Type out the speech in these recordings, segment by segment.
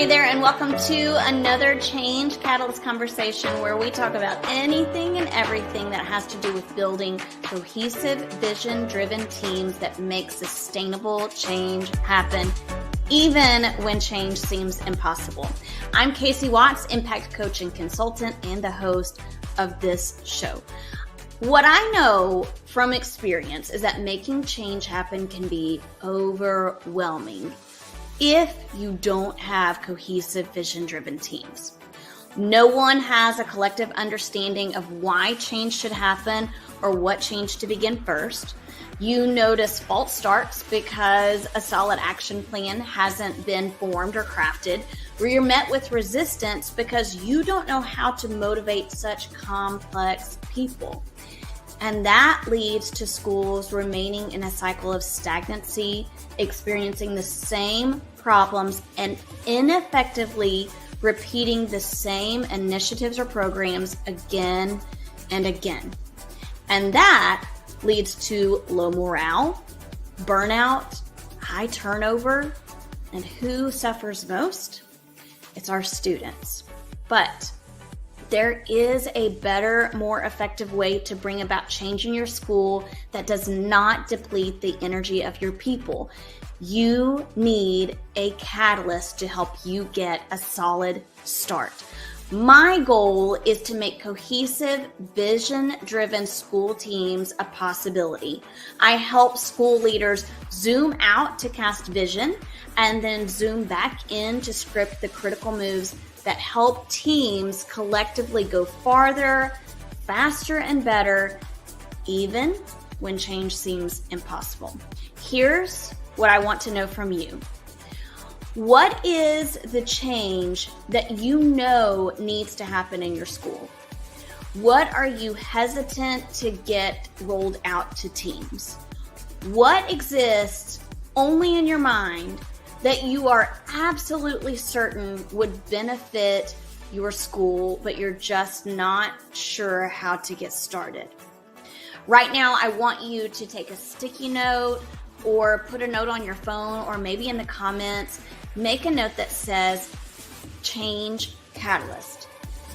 Hey there, and welcome to another Change Catalyst conversation where we talk about anything and everything that has to do with building cohesive, vision-driven teams that make sustainable change happen, even when change seems impossible. I'm Casey Watts, Impact Coach and Consultant, and the host of this show. What I know from experience is that making change happen can be overwhelming if you don't have cohesive, vision-driven teams. No one has a collective understanding of why change should happen or what change to begin first. You notice false starts because a solid action plan hasn't been formed or crafted, or you're met with resistance because you don't know how to motivate such complex people. And that leads to schools remaining in a cycle of stagnancy, experiencing the same problems and ineffectively repeating the same initiatives or programs again and again. And that leads to low morale, burnout, high turnover, and who suffers most? It's our students. But there is a better, more effective way to bring about change in your school that does not deplete the energy of your people. You need a catalyst to help you get a solid start. My goal is to make cohesive, vision-driven school teams a possibility. I help school leaders zoom out to cast vision and then zoom back in to script the critical moves that help teams collectively go farther, faster, and better, even when change seems impossible. Here's what I want to know from you. What is the change that you know needs to happen in your school? What are you hesitant to get rolled out to teams? What exists only in your mind that you are absolutely certain would benefit your school, but you're just not sure how to get started? Right now, I want you to take a sticky note or put a note on your phone, or maybe in the comments, make a note that says Change Catalyst.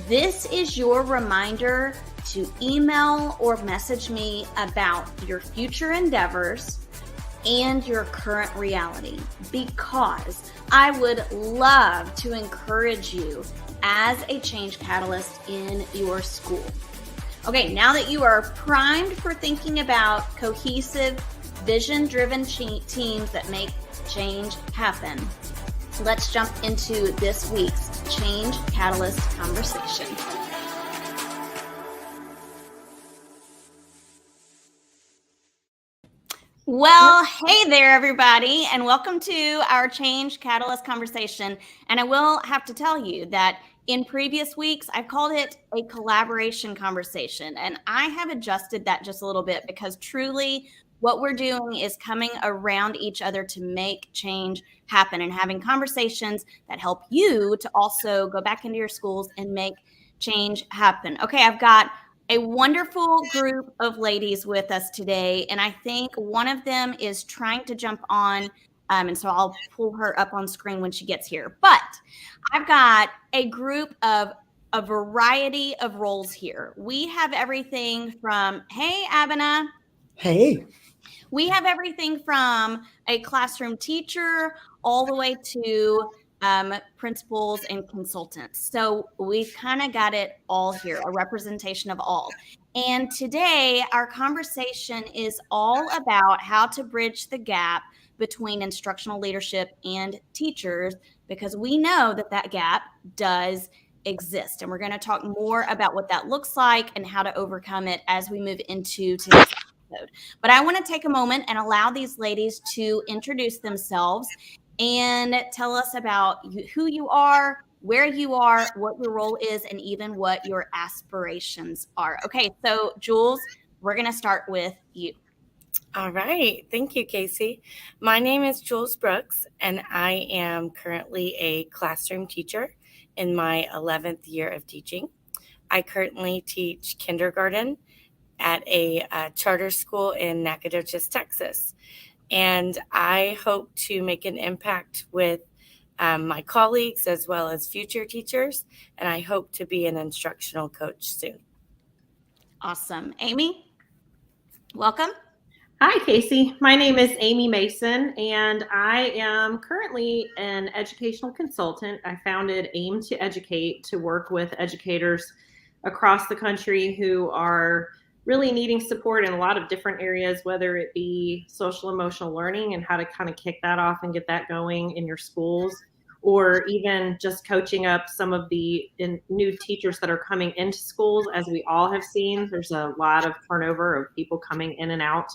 This is your reminder to email or message me about your future endeavors and your current reality, because I would love to encourage you as a change catalyst in your school. Okay, now that you are primed for thinking about cohesive, vision-driven teams that make change happen, let's jump into this week's Change Catalyst conversation. Well, hey there, everybody, and welcome to our Change Catalyst conversation. And I will have to tell you that in previous weeks, I've called it a collaboration conversation, and I have adjusted that just a little bit because truly what we're doing is coming around each other to make change happen and having conversations that help you to also go back into your schools and make change happen. Okay, I've got a wonderful group of ladies with us today, and I think one of them is trying to jump on, and so I'll pull her up on screen when she gets here. But I've got a group of a variety of roles here. We have everything from, hey, Abeena. Hey. We have everything from a classroom teacher all the way to principals and consultants. So we've kind of got it all here, a representation of all. And today our conversation is all about how to bridge the gap between instructional leadership and teachers, because we know that that gap does exist. And we're going to talk more about what that looks like and how to overcome it as we move into today's episode. But I want to take a moment and allow these ladies to introduce themselves and tell us about who you are, where you are, what your role is, and even what your aspirations are. Okay, so Jules, we're going to start with you. All right. Thank you, Casey. My name is Jules Brooks, and I am currently a classroom teacher in my 11th year of teaching. I currently teach kindergarten at a charter school in Nacogdoches, Texas. And I hope to make an impact with my colleagues as well as future teachers, and I hope to be an instructional coach soon. Awesome. Amy, welcome. Hi, Casey. My name is Amy Mason, and I am currently an educational consultant. I founded AIM to Educate to work with educators across the country who are really needing support in a lot of different areas, whether it be social emotional learning and how to kind of kick that off and get that going in your schools, or even just coaching up some of the new teachers that are coming into schools. As we all have seen, there's a lot of turnover of people coming in and out,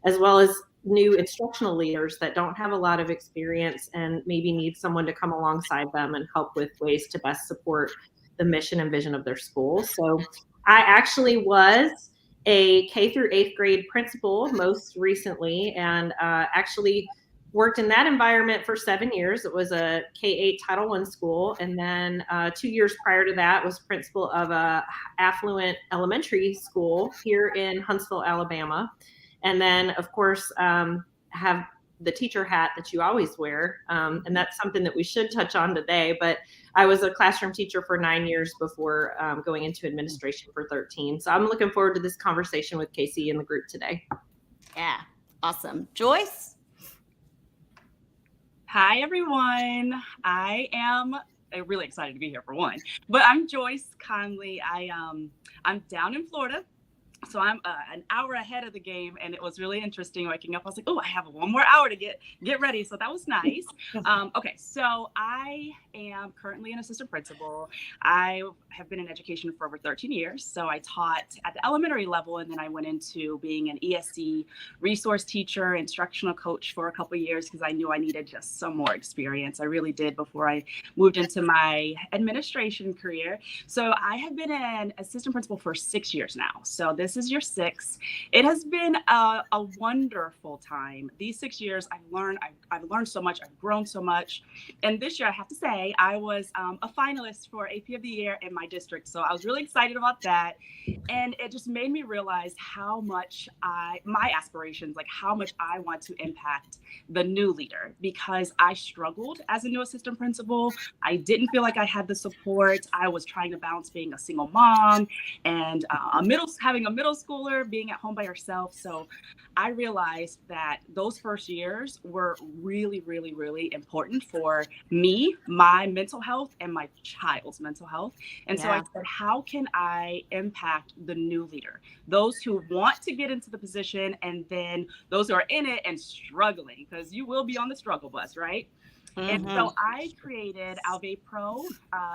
as well as new instructional leaders that don't have a lot of experience and maybe need someone to come alongside them and help with ways to best support the mission and vision of their school. So I actually was a K through 8th grade principal most recently, and actually worked in that environment for 7 years. It was a K-8 Title I school. And then 2 years prior to that was principal of a affluent elementary school here in Huntsville, Alabama. And then, of course, have the teacher hat that you always wear. And that's something that we should touch on today. But I was a classroom teacher for 9 years before going into administration for 13. So I'm looking forward to this conversation with Casey and the group today. Yeah, awesome. Joyce? Hi, everyone. I am really excited to be here for one, but I'm Joyce Conley. I'm down in Florida. So I'm an hour ahead of the game, and it was really interesting waking up. I was like, oh, I have one more hour to get ready. So that was nice. Okay, so I am currently an assistant principal. I have been in education for over 13 years. So I taught at the elementary level, and then I went into being an ESC resource teacher, instructional coach for a couple of years because I knew I needed just some more experience. I really did before I moved into my administration career. So I have been an assistant principal for 6 years now. So this is year 6. It has been a wonderful time. These 6 years, I've learned so much. I've grown so much. And this year, I have to say, I was a finalist for AP of the Year in my district. So I was really excited about that. And it just made me realize how much my aspirations, like how much I want to impact the new leader, because I struggled as a new assistant principal. I didn't feel like I had the support. I was trying to balance being a single mom and having a middle schooler, being at home by herself. So I realized that those first years were really, really, really important for me, my mental health, and my child's mental health. And so I said, how can I impact the new leader, those who want to get into the position, and then those who are in it and struggling, because you will be on the struggle bus, right? And so I created Alve Pro.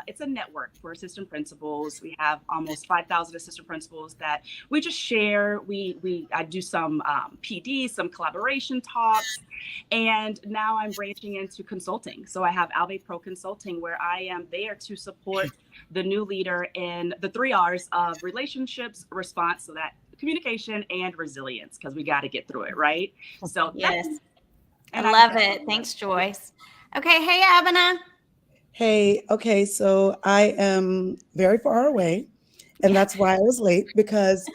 It's a network for assistant principals. We have almost 5,000 assistant principals that we just share. I do some PD, some collaboration talks, and now I'm branching into consulting. So I have Alve Pro Consulting, where I am there to support the new leader in the 3 R's of relationships, response, so that communication, and resilience, because we got to get through it, right? So yes, I love it. Thanks, Joyce. Okay, hey, Abeena. Hey, okay, so I am very far away, and that's why I was late, because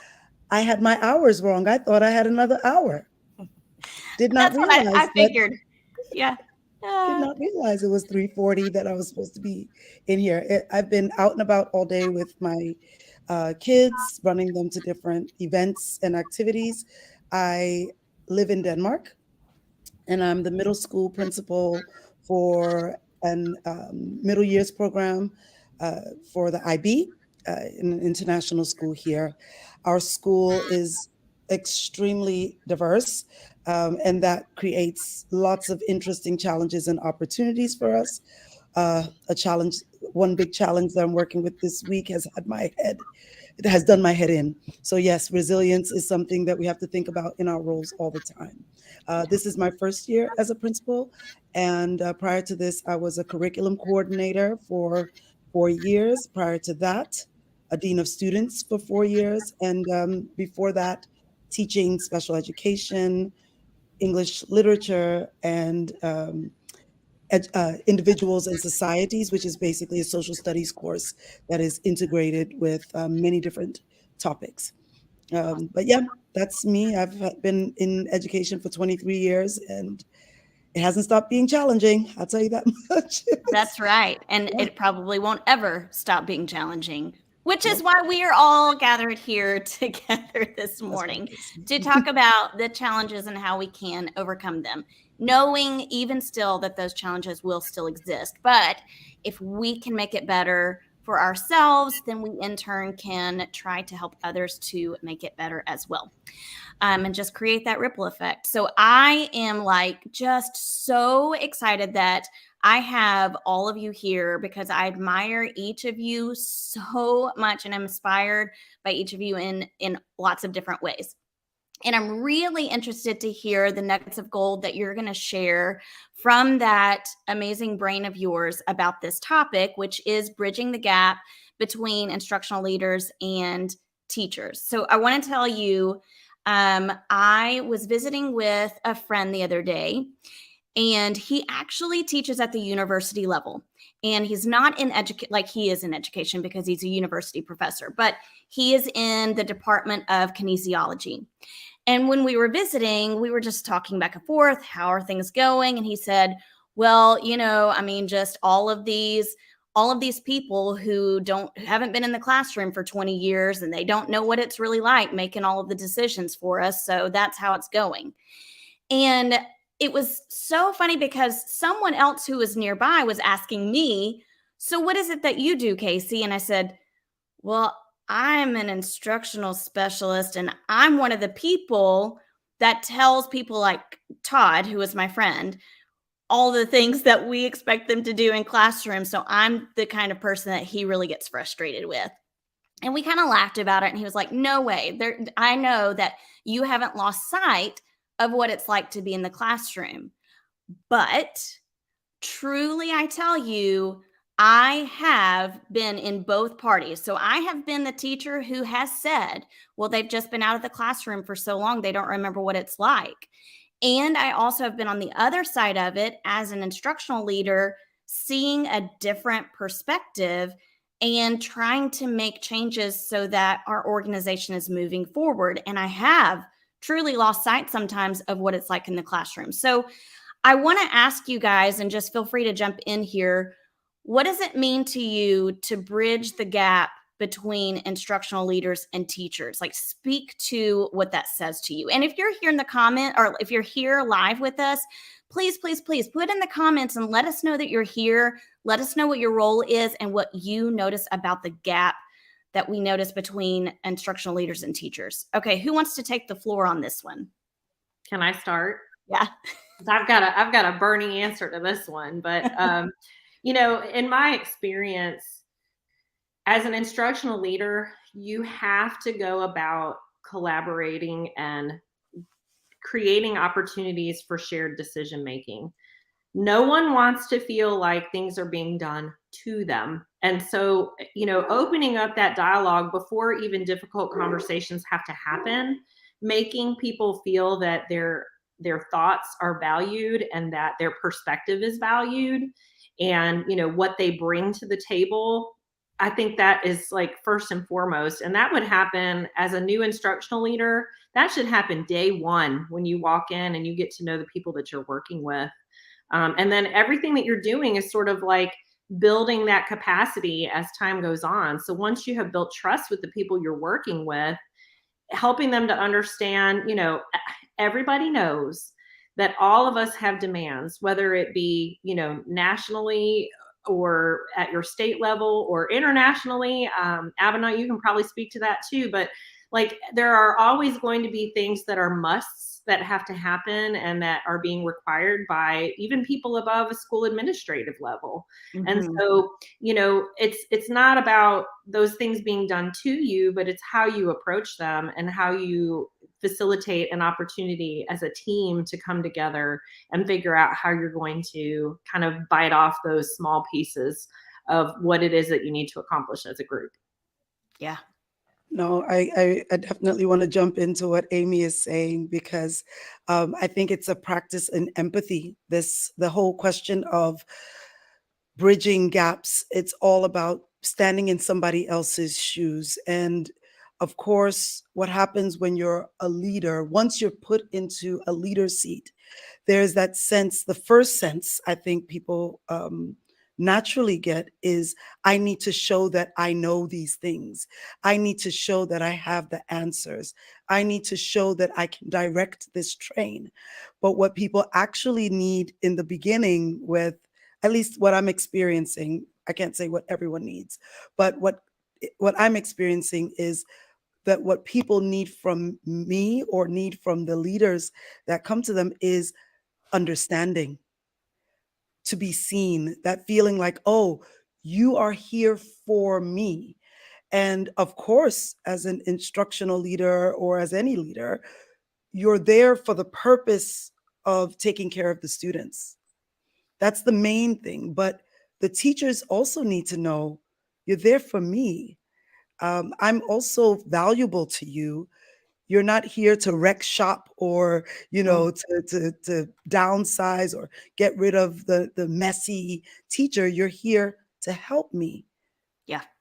I had my hours wrong. I thought I had another hour. Did not realize. I figured. Yeah. Did not realize it was 3:40 that I was supposed to be in here. I've been out and about all day with my kids, running them to different events and activities. I live in Denmark, and I'm the middle school principal for an middle years program for the IB, in an international school here. Our school is extremely diverse, and that creates lots of interesting challenges and opportunities for us. One big challenge that I'm working with this week has done my head in. So yes, resilience is something that we have to think about in our roles all the time. This is my first year as a principal, and prior to this, I was a curriculum coordinator for 4 years. Prior to that, a dean of students for 4 years, and before that, teaching special education, English literature, and individuals and societies, which is basically a social studies course that is integrated with many different topics. But yeah, that's me. I've been in education for 23 years, and it hasn't stopped being challenging. I'll tell you that much. That's right. And Yeah. it probably won't ever stop being challenging, which is Nope. why we are all gathered here together this That's right, morning Casey. to talk about the challenges and how we can overcome them, knowing even still that those challenges will still exist. But if we can make it better for ourselves, then we in turn can try to help others to make it better as well. And just create that ripple effect. So I am like just so excited that I have all of you here because I admire each of you so much and I'm inspired by each of you in lots of different ways. And I'm really interested to hear the nuggets of gold that you're going to share from that amazing brain of yours about this topic, which is bridging the gap between instructional leaders and teachers. So I want to tell you, I was visiting with a friend the other day, and he actually teaches at the university level. And he's not in education, like he is in education because he's a university professor, but he is in the Department of Kinesiology. And when we were visiting, we were just talking back and forth. How are things going? And he said, well, I mean, just all of these people who haven't been in the classroom for 20 years and they don't know what it's really like making all of the decisions for us. So that's how it's going. And it was so funny because someone else who was nearby was asking me, so what is it that you do, Casey? And I said, well, I'm an instructional specialist and I'm one of the people that tells people like Todd, who is my friend, all the things that we expect them to do in classrooms. So I'm the kind of person that he really gets frustrated with. And we kind of laughed about it. And he was like, no way. I know that you haven't lost sight of what it's like to be in the classroom. But truly, I tell you, I have been in both parties. So I have been the teacher who has said, well, they've just been out of the classroom for so long, they don't remember what it's like. And I also have been on the other side of it as an instructional leader, seeing a different perspective and trying to make changes so that our organization is moving forward. And I have truly lost sight sometimes of what it's like in the classroom. So I want to ask you guys, and just feel free to jump in here. What does it mean to you to bridge the gap between instructional leaders and teachers? Like, speak to what that says to you. And if you're here in the comment, or if you're here live with us, please, please, please put in the comments and let us know that you're here. Let us know what your role is and what you notice about the gap that we notice between instructional leaders and teachers. Okay, who wants to take the floor on this one? Can I start? Yeah. I've got a burning answer to this one, but in my experience as an instructional leader, you have to go about collaborating and creating opportunities for shared decision making. No one wants to feel like things are being done to them. And so, opening up that dialogue before even difficult conversations have to happen, making people feel that their thoughts are valued and that their perspective is valued, and what they bring to the table, I think that is like first and foremost. And that would happen as a new instructional leader. That should happen day one when you walk in and you get to know the people that you're working with. And then everything that you're doing is sort of like building that capacity as time goes on. So once you have built trust with the people you're working with, helping them to understand, everybody knows that all of us have demands, whether it be, nationally or at your state level or internationally. Abeena, you can probably speak to that too, but like there are always going to be things that are musts that have to happen and that are being required by even people above a school administrative level. Mm-hmm. And so, it's not about those things being done to you, but it's how you approach them and how you facilitate an opportunity as a team to come together and figure out how you're going to kind of bite off those small pieces of what it is that you need to accomplish as a group. Yeah. No, I definitely want to jump into what Amy is saying because I think it's a practice in empathy. The whole question of bridging gaps, it's all about standing in somebody else's shoes. And of course, what happens when you're a leader, once you're put into a leader seat, there's that sense, the first sense I think people naturally get is, I need to show that I know these things. I need to show that I have the answers. I need to show that I can direct this train. But what people actually need in the beginning, with at least what I'm experiencing, I can't say what everyone needs, but what I'm experiencing is that what people need from me, or need from the leaders that come to them, is understanding, to be seen, that feeling like, oh, you are here for me. And of course, as an instructional leader, or as any leader, you're there for the purpose of taking care of the students. That's the main thing. But the teachers also need to know, you're there for me. I'm also valuable to you. You're not here to wreck shop, or to downsize or get rid of the messy teacher. You're here to help me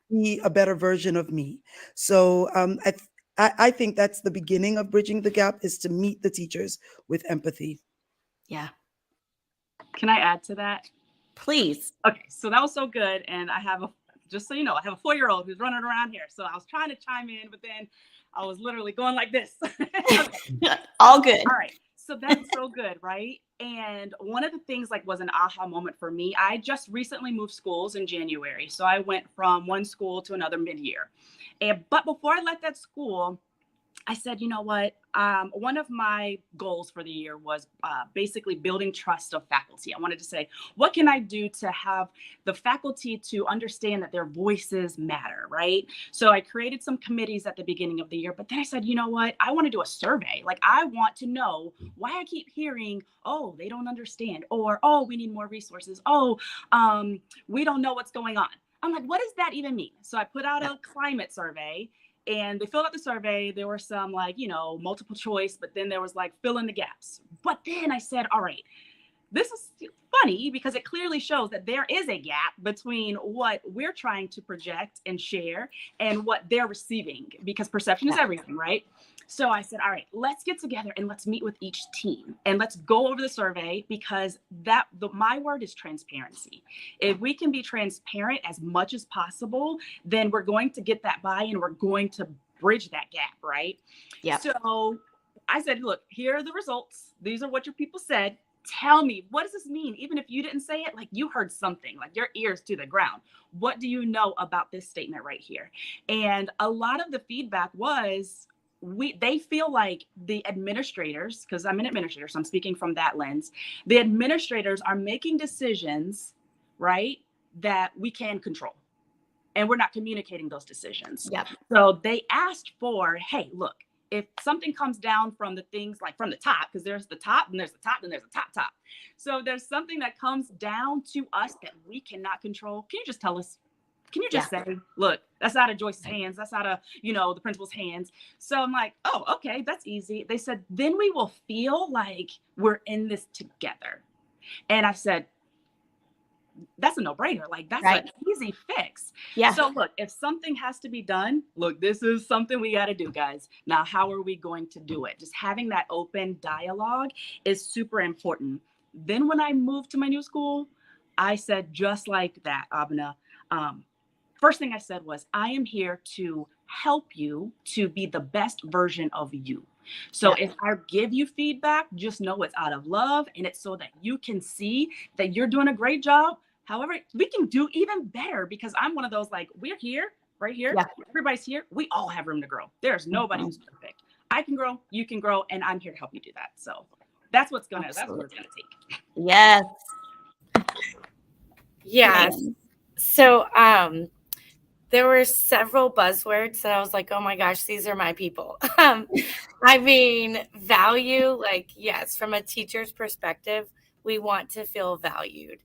be a better version of me. So I think that's the beginning of bridging the gap, is to meet the teachers with empathy. Yeah. Can I add to that? Please. Okay, so that was so good. And I have just so you know, I have a 4-year-old who's running around here. So I was trying to chime in, but then I was literally going like this. Okay. All good. All right. So that's so good, right? And one of the things was an aha moment for me. I just recently moved schools in January. So I went from one school to another mid-year. But before I left that school, I said, you know what? One of my goals for the year was basically building trust of faculty. I wanted to say, what can I do to have the faculty to understand that their voices matter, right? So I created some committees at the beginning of the year, but then I said, you know what? I want to do a survey. I want to know why I keep hearing, oh, they don't understand, or, oh, we need more resources. Oh, we don't know what's going on. I'm like, what does that even mean? So I put out a climate survey. And they filled out the survey. There were some multiple choice, but then there was fill in the gaps. But then I said, all right, this is funny because it clearly shows that there is a gap between what we're trying to project and share and what they're receiving, because perception is everything, right? So I said, all right, let's get together and let's meet with each team and let's go over the survey, because my word is transparency. If we can be transparent as much as possible, then we're going to get that buy-in. We're going to bridge that gap, right? Yeah. So I said, look, here are the results. These are what your people said. Tell me, what does this mean? Even if you didn't say it, you heard something, your ears to the ground. What do you know about this statement right here? And a lot of the feedback was, they feel like the administrators, because I'm an administrator, so I'm speaking from that lens, the administrators are making decisions, right, that we can control. And we're not communicating those decisions. Yep. So they asked for, hey, look, if something comes down from the things from the top, because there's the top and there's the top and there's the top. So there's something that comes down to us that we cannot control. Can you just tell us? Can you just say, look, that's out of Joyce's hands. That's out of, the principal's hands. So I'm like, oh, okay, that's easy. They said, then we will feel like we're in this together. And I said, that's a no-brainer. That's an easy fix. Yeah. So look, if something has to be done, look, this is something we got to do, guys. Now, how are we going to do it? Just having that open dialogue is super important. Then when I moved to my new school, I said just like that, Abeena. First thing I said was, I am here to help you to be the best version of you. So if I give you feedback, just know it's out of love, and it's so that you can see that you're doing a great job. However, we can do even better, because I'm one of those, we're here, right here. Yeah. Everybody's here. We all have room to grow. There's nobody who's perfect. I can grow, you can grow, and I'm here to help you do that. So that's what it's gonna take. Yes. Yes. So there were several buzzwords that I was like, oh my gosh, these are my people. I mean, value, yes, from a teacher's perspective, we want to feel valued.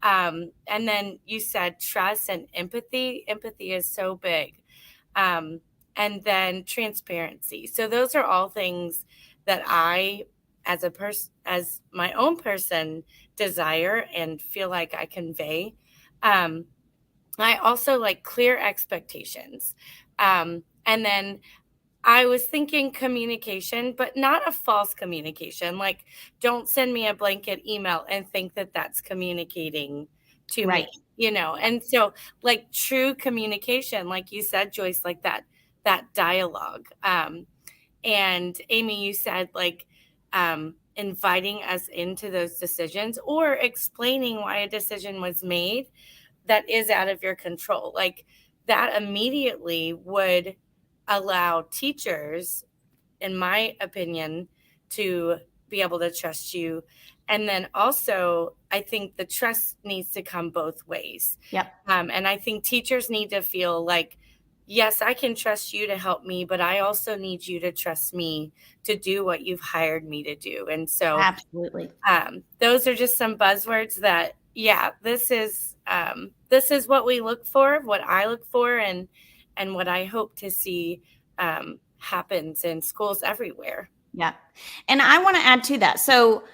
And then you said trust and empathy. Empathy is so big. And then transparency. So those are all things that I, as my own person, desire and feel like I convey. I also like clear expectations. And then I was thinking communication, but not a false communication. Like, don't send me a blanket email and think that that's communicating to Right. me, you know? And so like true communication, like you said, Joyce, like that dialogue. And Amy, you said like, inviting us into those decisions or explaining why a decision was made that is out of your control. Like that immediately would allow teachers, in my opinion, to be able to trust you. And then also, I think the trust needs to come both ways. Yep. And I think teachers need to feel like, yes, I can trust you to help me, but I also need you to trust me to do what you've hired me to do. And so Absolutely. those are just some buzzwords that, yeah, this is what we look for, what I look for, and what I hope to see happens in schools everywhere. Yeah. And I want to add to that. So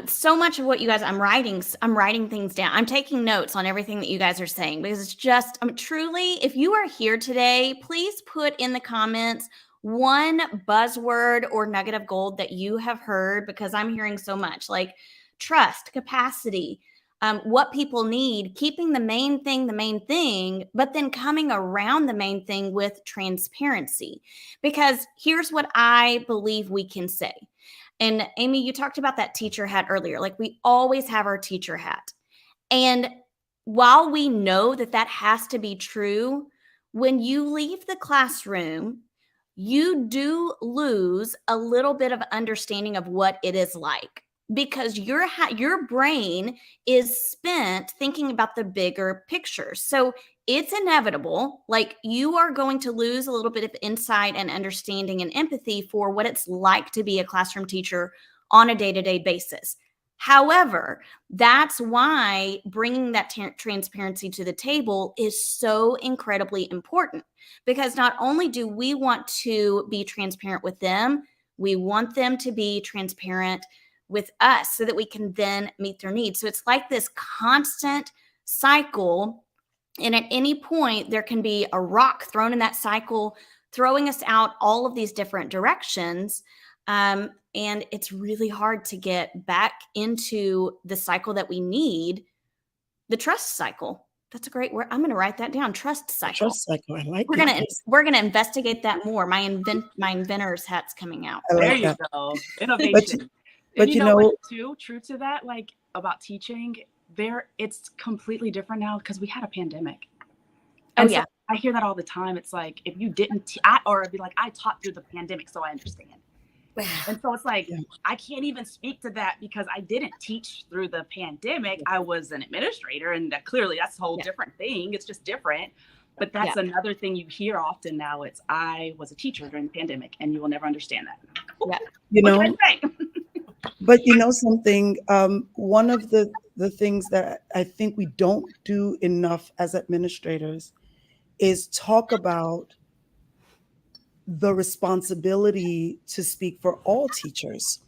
so much of what you guys, I'm writing things down. I'm taking notes on everything that you guys are saying, because it's just, truly, if you are here today, please put in the comments one buzzword or nugget of gold that you have heard, because I'm hearing so much, like trust, capacity, what people need, keeping the main thing, but then coming around the main thing with transparency. Because here's what I believe we can say. And Amy, you talked about that teacher hat earlier. Like, we always have our teacher hat. And while we know that that has to be true, when you leave the classroom, you do lose a little bit of understanding of what it is like, because your brain is spent thinking about the bigger picture. So it's inevitable. Like, you are going to lose a little bit of insight and understanding and empathy for what it's like to be a classroom teacher on a day-to-day basis. However, that's why bringing that transparency to the table is so incredibly important, because not only do we want to be transparent with them, we want them to be transparent with us so that we can then meet their needs. So it's like this constant cycle. And at any point, there can be a rock thrown in that cycle, throwing us out all of these different directions. And it's really hard to get back into the cycle that we need, the trust cycle. That's a great word. I'm going to write that down. Trust cycle. Trust cycle. I like We're gonna investigate that more. My inventor's hat's coming out. I like There you that. go. Innovation. But And you know, what, too, true to that, like about teaching, it's completely different now because we had a pandemic. And so I hear that all the time. It's like, if you didn't, or it'd be like, I taught through the pandemic, so I understand. And so it's like, I can't even speak to that because I didn't teach through the pandemic. I was an administrator, and clearly that's a whole different thing. It's just different. But that's another thing you hear often now. It's, I was a teacher during the pandemic, and you will never understand that. Yeah. You know, but you know something, one of the things that I think we don't do enough as administrators is talk about the responsibility to speak for all teachers.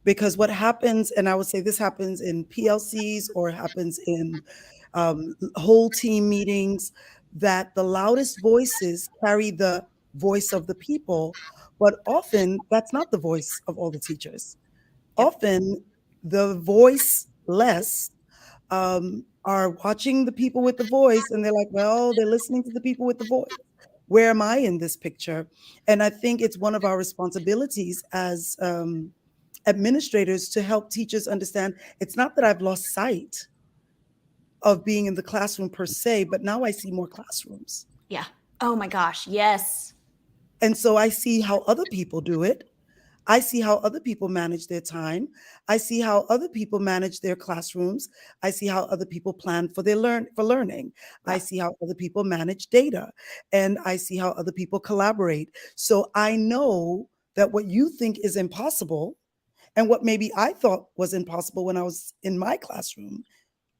Because what happens, and I would say this happens in PLCs or happens in whole team meetings, that the loudest voices carry the voice of the people, but often that's not the voice of all the teachers. Often the voiceless are watching the people with the voice, and they're like, well, they're listening to the people with the voice. Where am I in this picture? And I think it's one of our responsibilities as administrators to help teachers understand it's not that I've lost sight of being in the classroom per se, but now I see more classrooms. Yeah. Oh my gosh. Yes. And so I see how other people do it. I see how other people manage their time. I see how other people manage their classrooms. I see how other people plan for their learning. I see how other people manage data, and I see how other people collaborate. So I know that what you think is impossible, and what maybe I thought was impossible when I was in my classroom,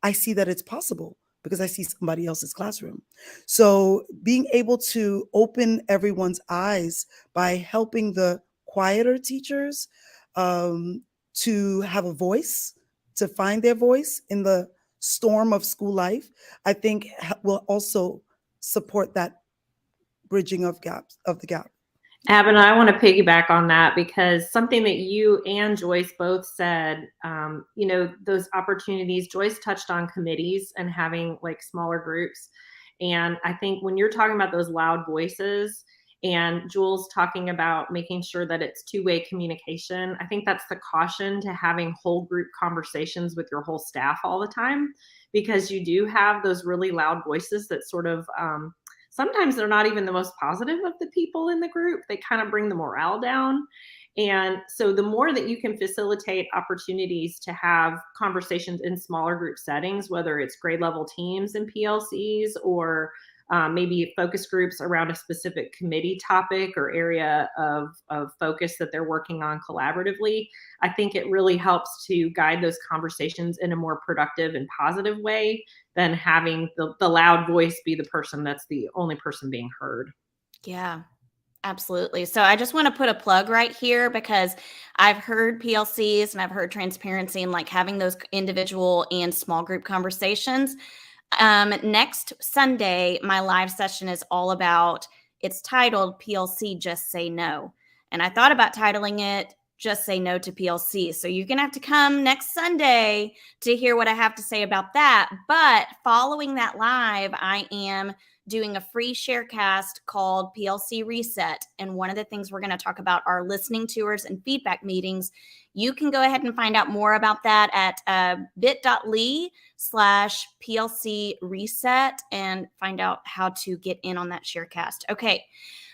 I see that it's possible because I see somebody else's classroom. So being able to open everyone's eyes by helping the quieter teachers to have a voice, to find their voice in the storm of school life, I think will also support that bridging of the gap. Abeena, I want to piggyback on that because something that you and Joyce both said, those opportunities, Joyce touched on committees and having like smaller groups. And I think when you're talking about those loud voices and Jules talking about making sure that it's two-way communication, I think that's the caution to having whole group conversations with your whole staff all the time, because you do have those really loud voices that sort of, sometimes they're not even the most positive of the people in the group. They kind of bring the morale down. And so the more that you can facilitate opportunities to have conversations in smaller group settings, whether it's grade level teams and PLCs or maybe focus groups around a specific committee topic or area of focus that they're working on collaboratively, I think it really helps to guide those conversations in a more productive and positive way than having the loud voice be the person that's the only person being heard. Yeah, absolutely. So I just want to put a plug right here because I've heard PLCs and I've heard transparency and like having those individual and small group conversations. Next Sunday, my live session is all about, it's titled PLC Just Say No. And I thought about titling it Just Say No to PLC. So you're going to have to come next Sunday to hear what I have to say about that. But following that live, I am doing a free sharecast called PLC Reset. And one of the things we're going to talk about are listening tours and feedback meetings. You can go ahead and find out more about that at bit.ly/PLC Reset and find out how to get in on that sharecast. Okay,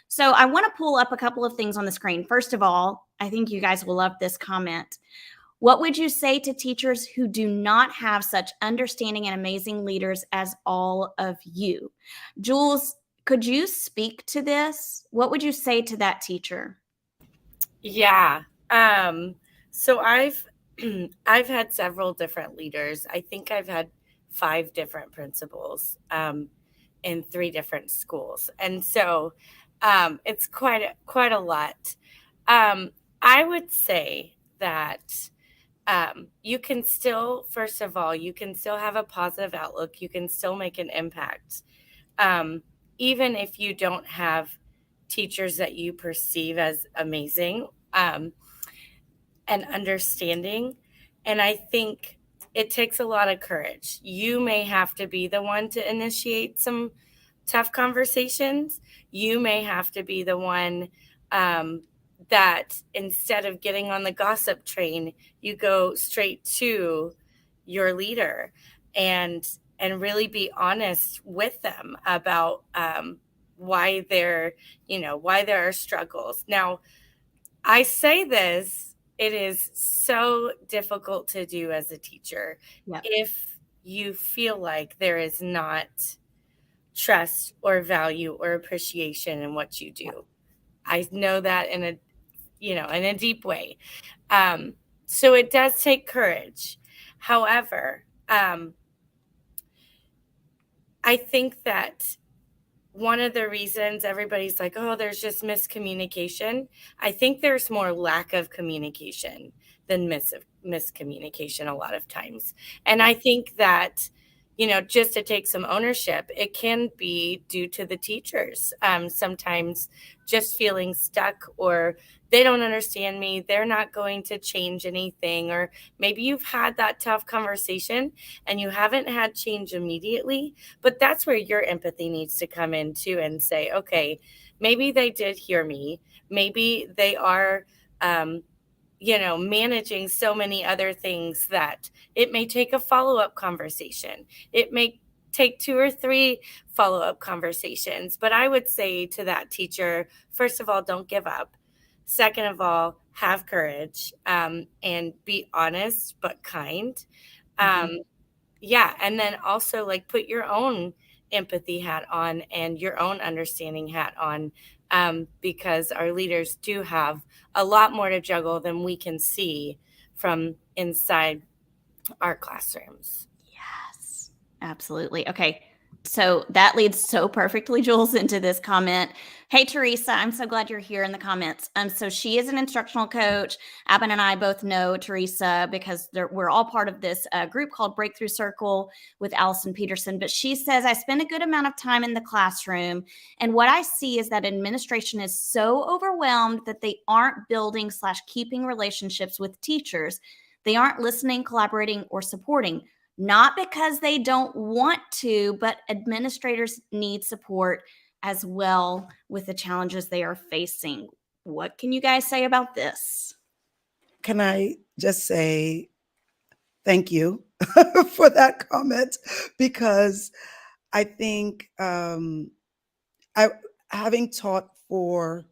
so I want to pull up a couple of things on the screen. First of all, I think you guys will love this comment. What would you say to teachers who do not have such understanding and amazing leaders as all of you? Jules, could you speak to this? What would you say to that teacher? Yeah. So I've had several different leaders. I think I've had 5 different principals in 3 different schools, and so it's quite a lot. I would say that you can still, first of all, you can still have a positive outlook. You can still make an impact, even if you don't have teachers that you perceive as amazing. And understanding. And I think it takes a lot of courage. You may have to be the one to initiate some tough conversations. You may have to be the one that instead of getting on the gossip train, you go straight to your leader and really be honest with them about why there are struggles. Now, I say this, it is so difficult to do as a teacher. Yep. If you feel like there is not trust or value or appreciation in what you do. I know that in a deep way. So it does take courage. However, I think that one of the reasons everybody's like, oh, there's just miscommunication. I think there's more lack of communication than miscommunication a lot of times. And I think that, just to take some ownership, it can be due to the teachers. Sometimes just feeling stuck, or they don't understand me, they're not going to change anything. Or maybe you've had that tough conversation and you haven't had change immediately, but that's where your empathy needs to come in too and say, okay, maybe they did hear me. Maybe they are, managing so many other things that it may take a follow-up conversation. It may take 2 or 3 follow-up conversations. But I would say to that teacher, first of all, don't give up. Second of all, have courage and be honest but kind. Yeah. And then also put your own empathy hat on and your own understanding hat on, because our leaders do have a lot more to juggle than we can see from inside our classrooms. Yes, absolutely. Okay. So that leads so perfectly, Jules, into this comment. Hey, Teresa, I'm so glad you're here in the comments. So she is an instructional coach. Aben and I both know Teresa because we're all part of this group called Breakthrough Circle with Allison Peterson. But she says, I spend a good amount of time in the classroom. And what I see is that administration is so overwhelmed that they aren't building / keeping relationships with teachers. They aren't listening, collaborating, or supporting. Not because they don't want to, but administrators need support as well with the challenges they are facing. What can you guys say about this? Can I just say thank you for that comment? Because I think having taught for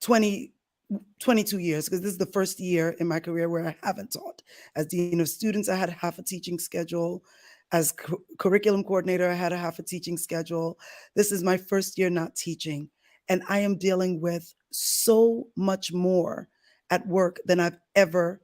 22 years, because this is the first year in my career where I haven't taught. As dean of students, I had half a teaching schedule. As curriculum coordinator, I had a half a teaching schedule. This is my first year not teaching. And I am dealing with so much more at work than I've ever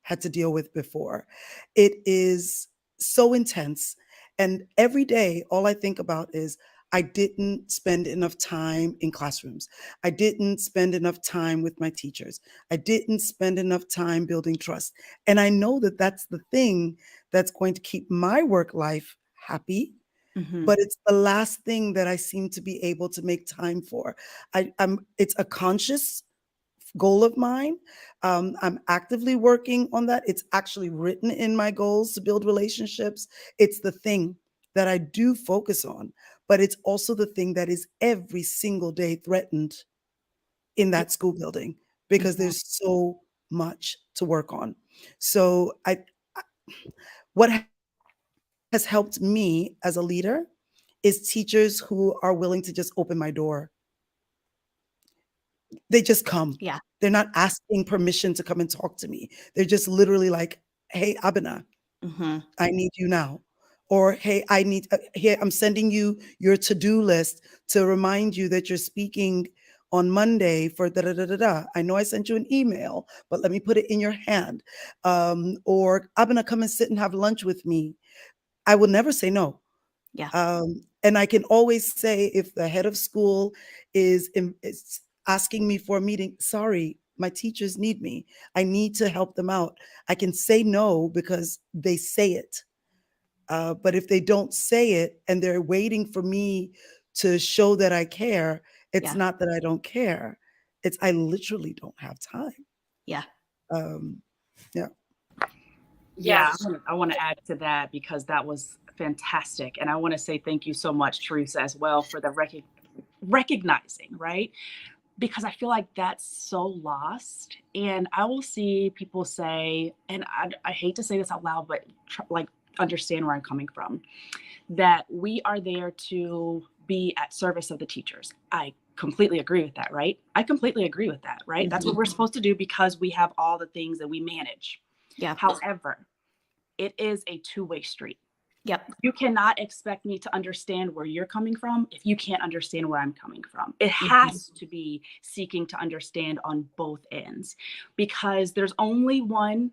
had to deal with before. It is so intense. And every day, all I think about is I didn't spend enough time in classrooms. I didn't spend enough time with my teachers. I didn't spend enough time building trust. And I know that that's the thing that's going to keep my work life happy. Mm-hmm. But it's the last thing that I seem to be able to make time for. It's a conscious goal of mine. I'm actively working on that. It's actually written in my goals to build relationships. It's the thing that I do focus on, but it's also the thing that is every single day threatened in that school building because there's so much to work on. So what has helped me as a leader is teachers who are willing to just open my door. They just come. Yeah. They're not asking permission to come and talk to me. They're just literally like, hey, Abeena, I need you now. Or, hey, here, I'm sending you your to-do list to remind you that you're speaking on Monday for da-da-da-da-da. I know I sent you an email, but let me put it in your hand. Or, Abeena, come and sit and have lunch with me. I will never say no. Yeah. And I can always say if the head of school is asking me for a meeting, sorry, my teachers need me. I need to help them out. I can say no because they say it. But if they don't say it and they're waiting for me to show that I care, it's not that I don't care. It's I literally don't have time. Yeah. Yeah, I want to add to that because that was fantastic. And I want to say thank you so much, Teresa, as well, for the recognizing, right? Because I feel like that's so lost. And I will see people say, and I hate to say this out loud, but understand where I'm coming from, that we are there to be at service of the teachers. I completely agree with that, right? I completely agree with that, right? That's what we're supposed to do because we have all the things that we manage. Yeah. However, it is a two-way street. Yep. You cannot expect me to understand where you're coming from if you can't understand where I'm coming from. It has to be seeking to understand on both ends because there's only one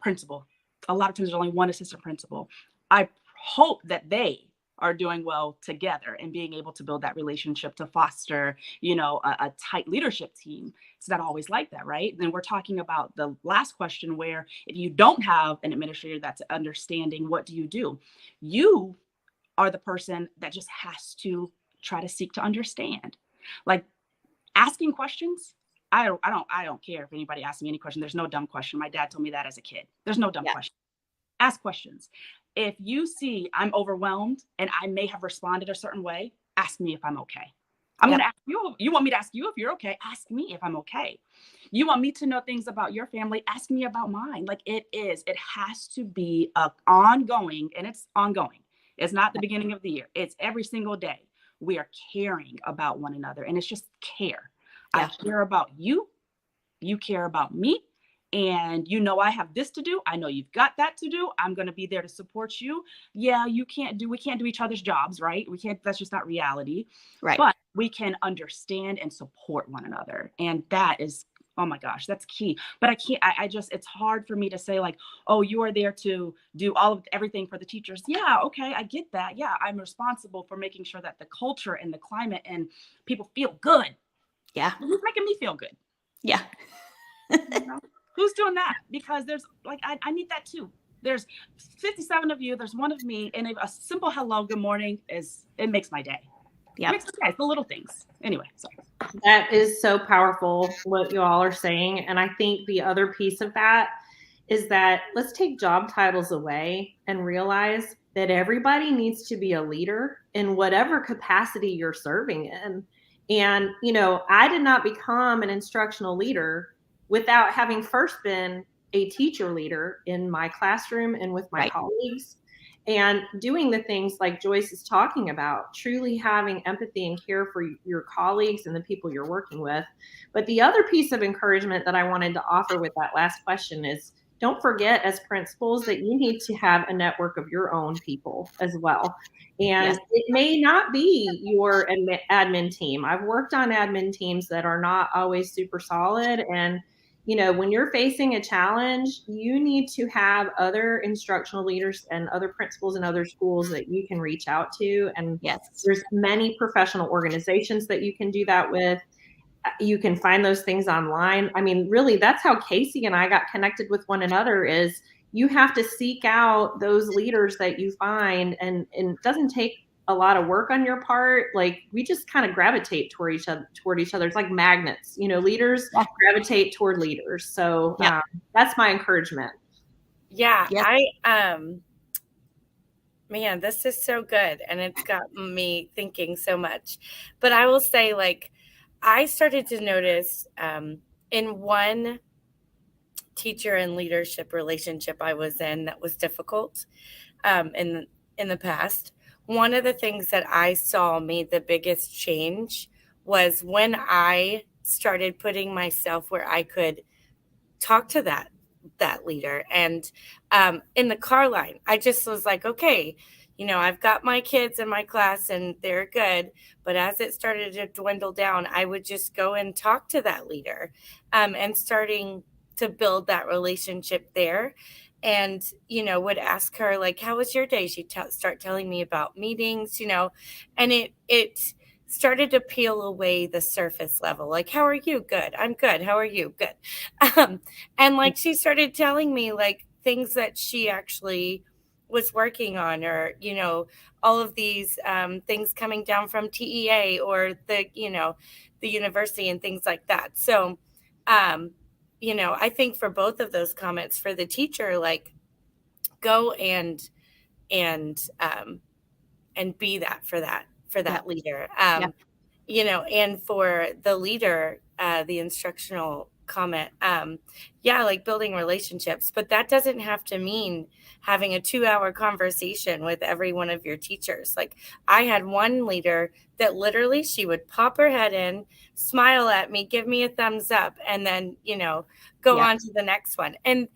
principal. A lot of times there's only one assistant principal. I hope that they are doing well together and being able to build that relationship to foster, a tight leadership team. It's not always like that, right? Then we're talking about the last question where if you don't have an administrator that's understanding, what do? You are the person that just has to try to seek to understand. Like asking questions. I don't care if anybody asks me any question. There's no dumb question. My dad told me that as a kid. There's no dumb question. Ask questions. If you see I'm overwhelmed and I may have responded a certain way, ask me if I'm okay. I'm going to ask you. You want me to ask you if you're okay? Ask me if I'm okay. You want me to know things about your family? Ask me about mine. It has to be ongoing, and it's ongoing. It's not the beginning of the year. It's every single day. We are caring about one another, and it's just care. I care about you. You care about me. And I have this to do. I know you've got that to do. I'm going to be there to support you. Yeah, we can't do each other's jobs, right? That's just not reality. Right. But we can understand and support one another. And that is Oh my gosh, that's key. But I can't, I just, it's hard for me to say like, oh, you are there to do all of everything for the teachers. Yeah, okay, I get that. Yeah, I'm responsible for making sure that the culture and the climate and people feel good. Yeah. Who's making me feel good? Yeah. You know? Who's doing that? Because there's like, I need that too. There's 57 of you, there's one of me, and a simple hello, good morning it makes my day. Yeah. It's the little things. Anyway, sorry. That is so powerful what you all are saying. And I think the other piece of that is that let's take job titles away and realize that everybody needs to be a leader in whatever capacity you're serving in. And, I did not become an instructional leader without having first been a teacher leader in my classroom and with my colleagues. And doing the things like Joyce is talking about, truly having empathy and care for your colleagues and the people you're working with. But the other piece of encouragement that I wanted to offer with that last question is don't forget as principals that you need to have a network of your own people as well. And it may not be your admin team. I've worked on admin teams that are not always super solid. And when you're facing a challenge, you need to have other instructional leaders and other principals in other schools that you can reach out to. And there's many professional organizations that you can do that with. You can find those things online. I mean, really, that's how Casey and I got connected with one another is you have to seek out those leaders that you find, and it doesn't take a lot of work on your part. Like we just kind of gravitate toward each other. It's like magnets, leaders gravitate toward leaders. So that's my encouragement. Yeah. Man, this is so good. And it's got me thinking so much, but I will say like, I started to notice in one teacher and leadership relationship I was in that was difficult in the past. One of the things that I saw made the biggest change was when I started putting myself where I could talk to that leader. And in the car line, I just was like, okay, I've got my kids in my class and they're good. But as it started to dwindle down, I would just go and talk to that leader and starting to build that relationship there. And, would ask her, like, how was your day? She'd start telling me about meetings, and it started to peel away the surface level. Like, how are you? Good. I'm good. How are you? Good. And like, she started telling me like things that she actually was working on, or, all of these things coming down from TEA or the university and things like that. So, I think for both of those comments, for the teacher, like go and be that for that leader. And for the leader, the instructional comment, like building relationships, but that doesn't have to mean having a 2-hour conversation with every one of your teachers. Like I had one leader that literally she would pop her head in, smile at me, give me a thumbs up, and then, go on to the next one. And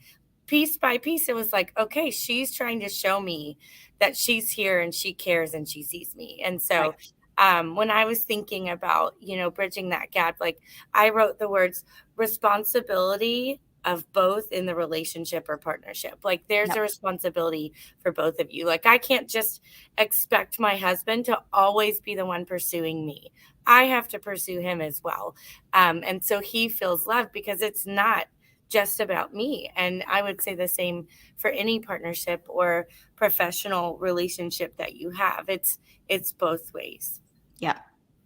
piece by piece, it was like, okay, she's trying to show me that she's here and she cares and she sees me. And so when I was thinking about, bridging that gap, like I wrote the words responsibility of both in the relationship or partnership. Like there's a responsibility for both of you. Like I can't just expect my husband to always be the one pursuing me. I have to pursue him as well. And so he feels loved because it's not just about me. And I would say the same for any partnership or professional relationship that you have. It's both ways. Yeah.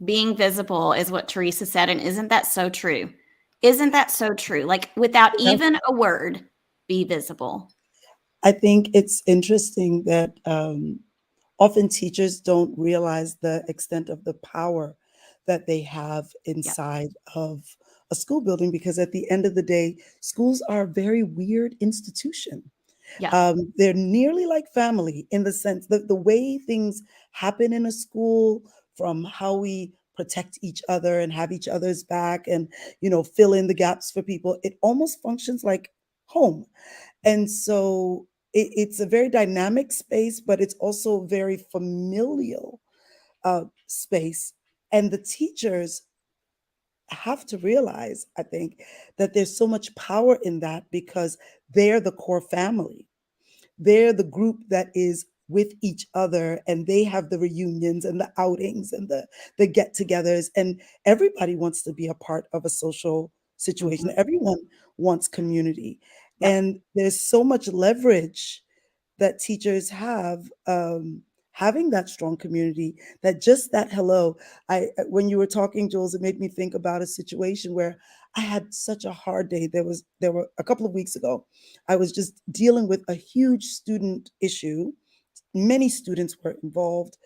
Being visible is what Teresa said. And isn't that so true? Isn't that so true? Like without even a word, be visible. I think it's interesting that often teachers don't realize the extent of the power that they have inside of a school building, because at the end of the day, schools are a very weird institution. They're nearly like family in the sense that the way things happen in a school, from how we protect each other and have each other's back and, fill in the gaps for people, it almost functions like home. And so it's a very dynamic space, but it's also very familial space. And the teachers have to realize, I think, that there's so much power in that because they're the core family. They're the group that is with each other, and they have the reunions and the outings and the get-togethers, and everybody wants to be a part of a social situation. Mhm. Everyone wants community. Yep. And there's so much leverage that teachers have, having that strong community, that just that hello. When you were talking, Jules, it made me think about a situation where I had such a hard day. There were a couple of weeks ago, I was just dealing with a huge student issue. Many students were involved.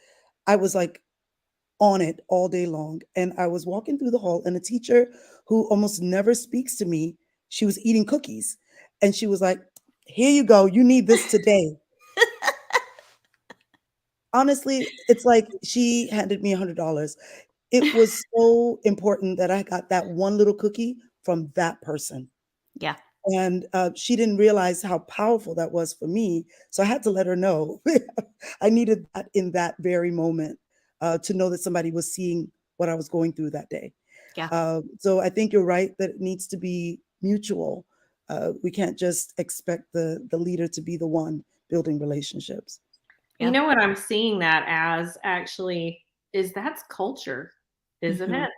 I was like on it all day long. And I was walking through the hall, and a teacher who almost never speaks to me, she was eating cookies. And she was like, "Here you go. You need this today." Honestly, it's like she handed me $100. It was so important that I got that one little cookie from that person. Yeah. And she didn't realize how powerful that was for me. So I had to let her know. I needed that in that very moment, to know that somebody was seeing what I was going through that day. Yeah. So I think you're right that it needs to be mutual. We can't just expect the leader to be the one building relationships. You Yeah. know what I'm seeing that as actually is that's culture, isn't Mhm. it?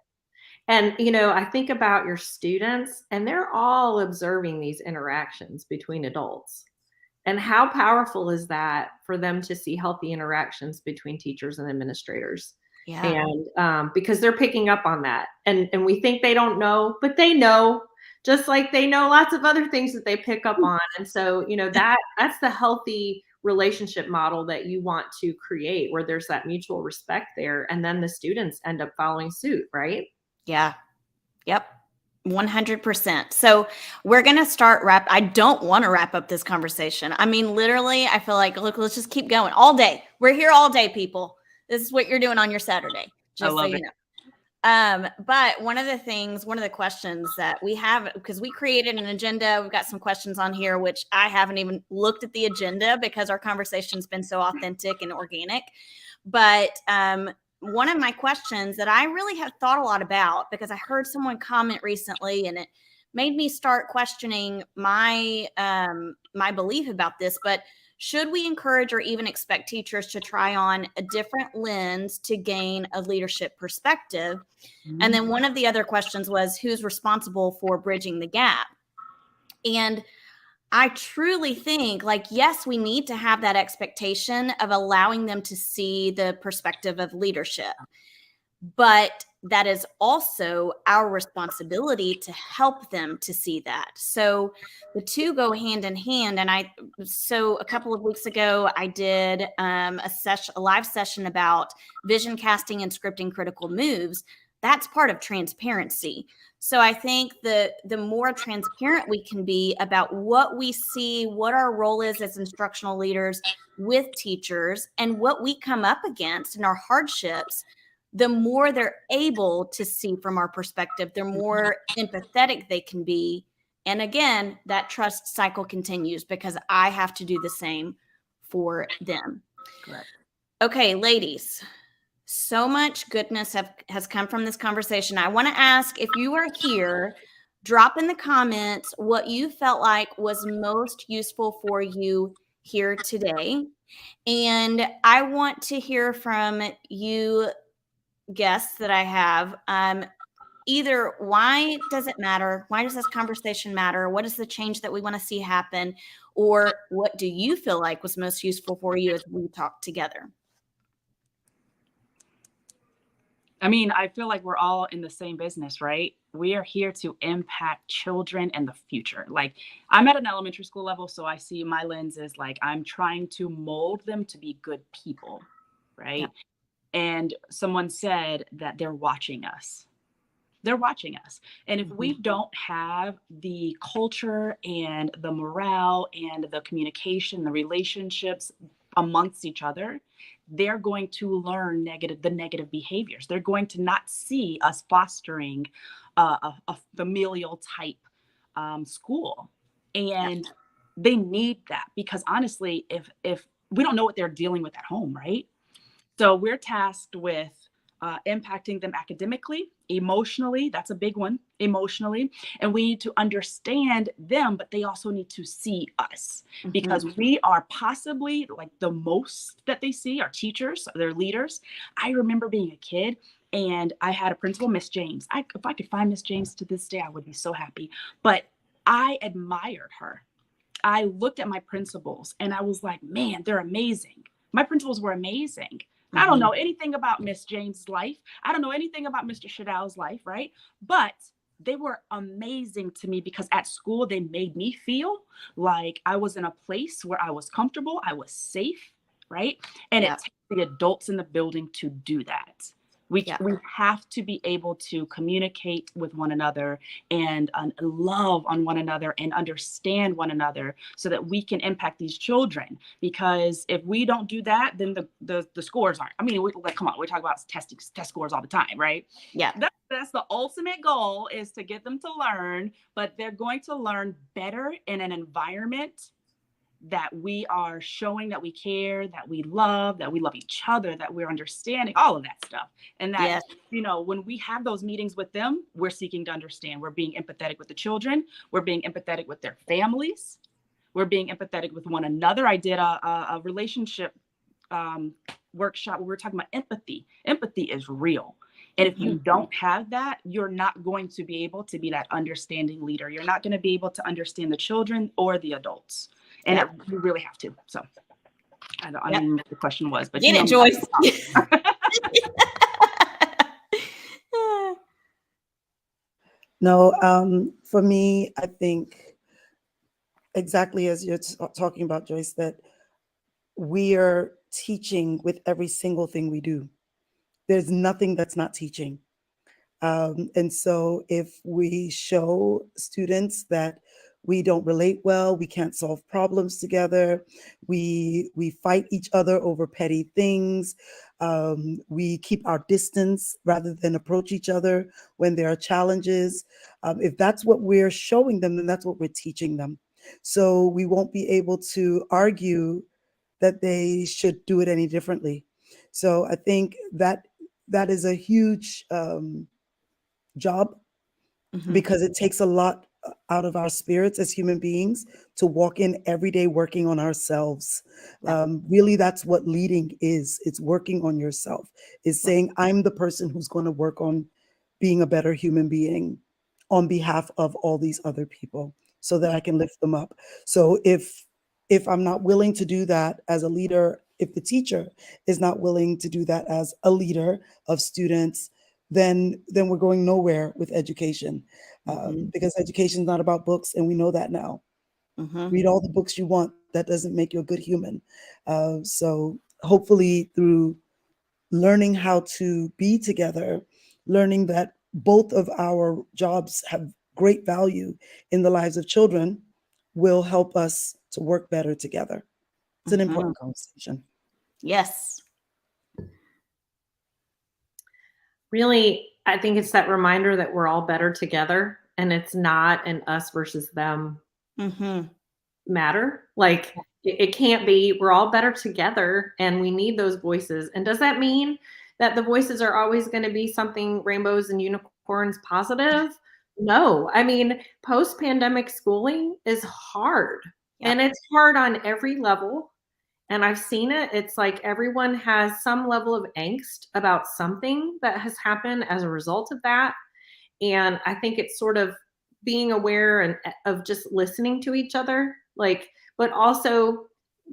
And, you know, I think about your students and they're all observing these interactions between adults. And how powerful is that for them to see healthy interactions between teachers and administrators? Yeah. And because they're picking up on that. And we think they don't know, but they know, just like they know lots of other things that they pick up on. And so, you know, that's the healthy relationship model that you want to create, where there's that mutual respect there. And then the students end up following suit, right? Yeah. Yep. 100%. So we're going to I don't want to wrap up this conversation. I mean, literally, I feel like, look, let's just keep going all day. We're here all day, people. This is what you're doing on your Saturday, I just so love you it. know. But one of the questions that we have, because we created an agenda, we've got some questions on here, which I haven't even looked at the agenda because our conversation's been so authentic and organic. But one of my questions that I really have thought a lot about, because I heard someone comment recently and it made me start questioning my my belief about this, but should we encourage or even expect teachers to try on a different lens to gain a leadership perspective? And then one of the other questions was, who's responsible for bridging the gap? And I truly think, like, yes, we need to have that expectation of allowing them to see the perspective of leadership. But that is also our responsibility to help them to see that. So the two go hand in hand. And so a couple of weeks ago, I did a live session about vision casting and scripting critical moves. That's part of transparency. So I think the more transparent we can be about what we see, what our role is as instructional leaders with teachers, and what we come up against and our hardships, the more they're able to see from our perspective, the more empathetic they can be. And again, that trust cycle continues because I have to do the same for them. Correct. Okay, ladies, so much goodness has come from this conversation. I want to ask, if you are here, drop in the comments what you felt like was most useful for you here today. And I want to hear from you guests that I have. Either why does it matter? Why does this conversation matter? What is the change that we want to see happen? Or what do you feel like was most useful for you as we talk together? I mean, I feel like we're all in the same business, right? We are here to impact children and the future. Like, I'm at an elementary school level, so I see my lens is like I'm trying to mold them to be good people, right? Yeah. And someone said that they're watching us. They're watching us. And if we don't have the culture and the morale and the communication, the relationships amongst each other, they're going to learn the negative behaviors. They're going to not see us fostering a familial type school. And they need that, because honestly, if we don't know what they're dealing with at home, right? So we're tasked with impacting them academically emotionally. That's a big one, emotionally. And we need to understand them, but they also need to see us, because we are possibly like the most that they see, our teachers, their leaders. I remember being a kid and I had a principal, Miss James. If I could find Miss James to this day, I would be so happy. But I admired her. I looked at my principals and I was like, man, they're amazing. My principals were amazing. I don't know anything about Miss James' life. I don't know anything about Mr. Shadow's life, right? But they were amazing to me because at school, they made me feel like I was in a place where I was comfortable, I was safe, right? And it takes the adults in the building to do that. We have to be able to communicate with one another and love on one another and understand one another so that we can impact these children. Because if we don't do that, then the scores aren't. I mean, come on, we talk about test scores all the time, right? Yeah. That's the ultimate goal, is to get them to learn, but they're going to learn better in an environment that we are showing that we care, that we love each other, that we're understanding, all of that stuff. And that, when we have those meetings with them, we're seeking to understand. We're being empathetic with the children. We're being empathetic with their families. We're being empathetic with one another. I did a relationship workshop where we were talking about empathy. Empathy is real. And if you don't have that, you're not going to be able to be that understanding leader. You're not going to be able to understand the children or the adults. And you really have to. So I don't know what the question was, but get it, Joyce. No, for me, I think exactly as you're talking about, Joyce, that we are teaching with every single thing we do. There's nothing that's not teaching. And so if we show students that we don't relate well, we can't solve problems together, we fight each other over petty things, we keep our distance rather than approach each other when there are challenges. If that's what we're showing them, then that's what we're teaching them. So we won't be able to argue that they should do it any differently. So I think that is a huge job, because it takes a lot out of our spirits as human beings to walk in every day working on ourselves. Really, that's what leading is. It's working on yourself. It's saying, I'm the person who's going to work on being a better human being on behalf of all these other people so that I can lift them up. So if I'm not willing to do that as a leader, if the teacher is not willing to do that as a leader of students, then we're going nowhere with education, because education is not about books, and we know that now. Read all the books you want. That doesn't make you a good human. So hopefully through learning how to be together, learning that both of our jobs have great value in the lives of children, will help us to work better together. It's an important conversation. Yes. Really, I think it's that reminder that we're all better together, and it's not an us versus them matter. Like it can't be. We're all better together, and we need those voices. And does that mean that the voices are always going to be something rainbows and unicorns positive? No. I mean, post-pandemic schooling is hard, and it's hard on every level. And I've seen it. It's like everyone has some level of angst about something that has happened as a result of that. And I think it's sort of being aware and of just listening to each other, but also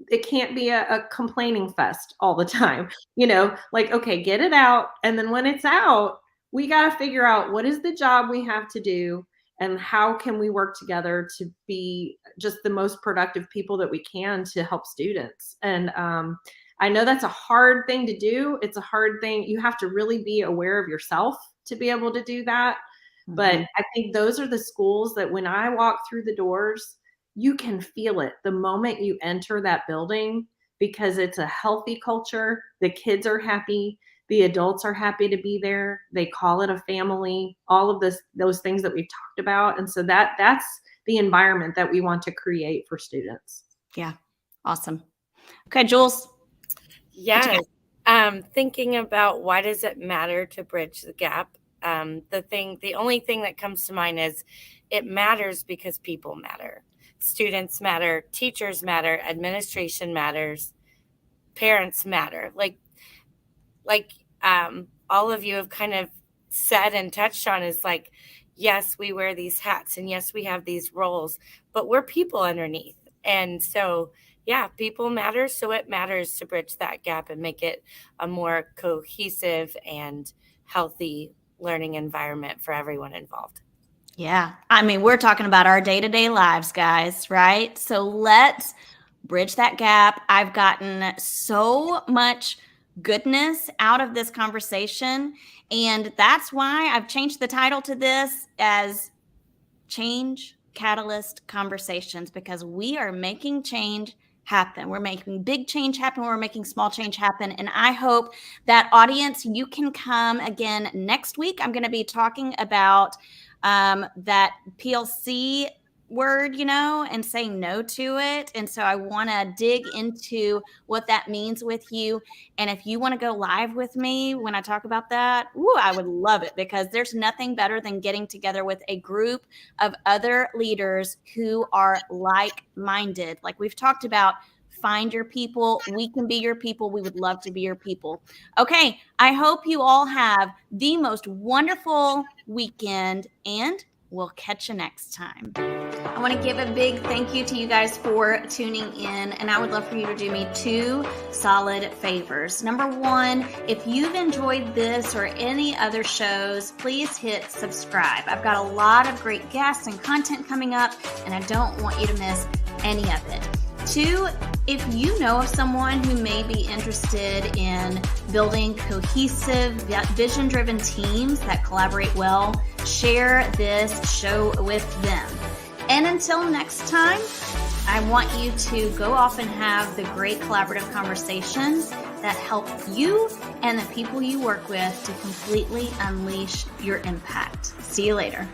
it can't be a complaining fest all the time, okay, get it out. And then when it's out, we got to figure out what is the job we have to do and how can we work together to be just the most productive people that we can to help students. And I know that's a hard thing to do. It's a hard thing. You have to really be aware of yourself to be able to do that. But I think those are the schools that when I walk through the doors, you can feel it the moment you enter that building, because it's a healthy culture. The kids are happy. The adults are happy to be there. They call it a family, all of those things that we've talked about. And so that's the environment that we want to create for students. Yeah. Awesome. Okay, Jules. Yes. Thinking about why does it matter to bridge the gap? The only thing that comes to mind is it matters because people matter. Students matter, teachers matter, administration matters, parents matter. Like all of you have kind of said and touched on is like, yes, we wear these hats and yes, we have these roles, but we're people underneath. And so, yeah, people matter. So it matters to bridge that gap and make it a more cohesive and healthy learning environment for everyone involved. Yeah. I mean, we're talking about our day-to-day lives, guys, right? So let's bridge that gap. I've gotten so much goodness out of this conversation, and that's why I've changed the title to this as Change Catalyst Conversations, because we are making change happen. We're making big change happen. We're making small change happen. And I hope that, audience, you can come again next week. I'm going to be talking about that PLC word, and saying no to it. And so I want to dig into what that means with you. And if you want to go live with me when I talk about that, I would love it, because there's nothing better than getting together with a group of other leaders who are like-minded. Like we've talked about, find your people. We can be your people. We would love to be your people. Okay. I hope you all have the most wonderful weekend, and we'll catch you next time. I want to give a big thank you to you guys for tuning in, and I would love for you to do me 2 solid favors. Number 1, if you've enjoyed this or any other shows, please hit subscribe. I've got a lot of great guests and content coming up, and I don't want you to miss any of it. 2, if you know of someone who may be interested in building cohesive, vision-driven teams that collaborate well, share this show with them. And until next time, I want you to go off and have the great collaborative conversations that help you and the people you work with to completely unleash your impact. See you later.